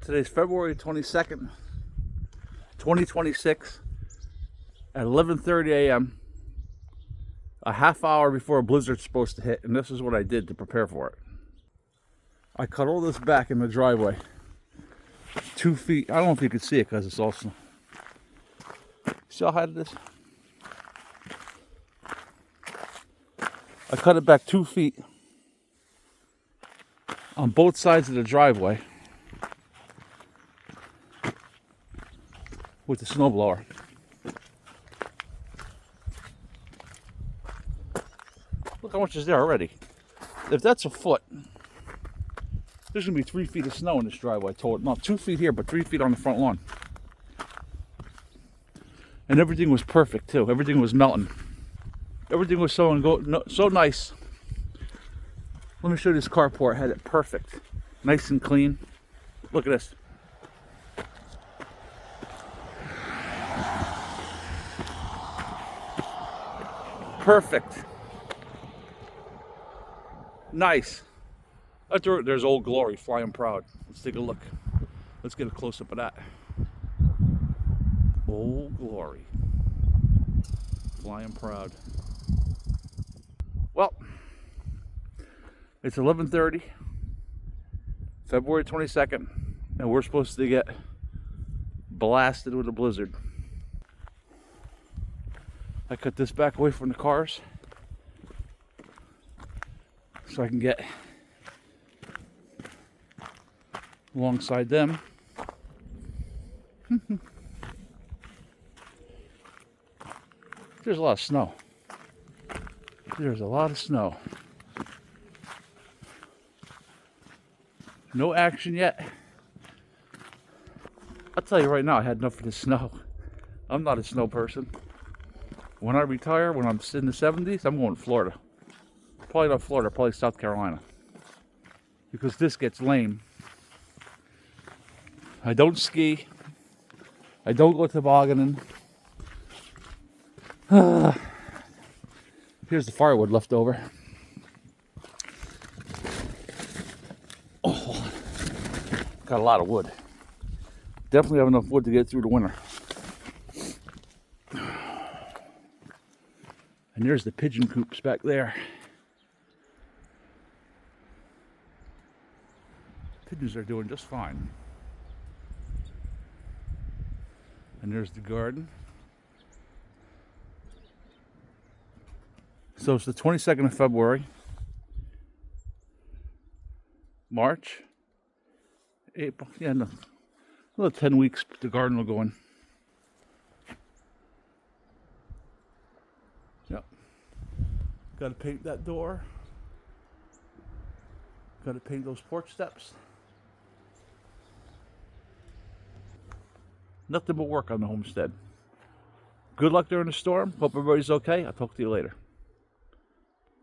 Today's February 22nd, 2026 at 11:30 a.m. a half hour before a blizzard's supposed to hit, and this is what I did to prepare for it. I cut all this back in the driveway 2 feet. I don't know if you can see it because it's all snow. See how high it is? I cut it back 2 feet on both sides of the driveway with the snowblower. Look how much is there already. If that's a foot, there's gonna be 3 feet of snow in this driveway total. Not 2 feet here, but 3 feet on the front lawn. And everything was perfect too. Everything was melting. Everything was so nice. Let me show you this carport. I had it perfect, nice and clean. Look at this. Perfect. Nice. There's Old Glory, flying proud. Let's take a look. Let's get a close-up of that. Old Glory, flying proud. Well, it's 11:30, February 22nd, and we're supposed to get blasted with a blizzard. I cut this back away from the cars so I can get alongside them. There's a lot of snow. There's a lot of snow. No action yet. I'll tell you right now, I had enough of the snow. I'm not a snow person. When I retire, when I'm in the 70s, I'm going to Florida. Probably not Florida, probably South Carolina. Because this gets lame. I don't ski. I don't go tobogganing. Here's the firewood left over. Oh, got a lot of wood. Definitely have enough wood to get through the winter. And there's the pigeon coops back there. Pigeons are doing just fine. And there's the garden. So it's the 22nd of February. March. April. Yeah, no. Another 10 weeks the garden will go in. Yep. Got to paint that door. Got to paint those porch steps. Nothing but work on the homestead. Good luck during the storm. Hope everybody's okay. I'll talk to you later.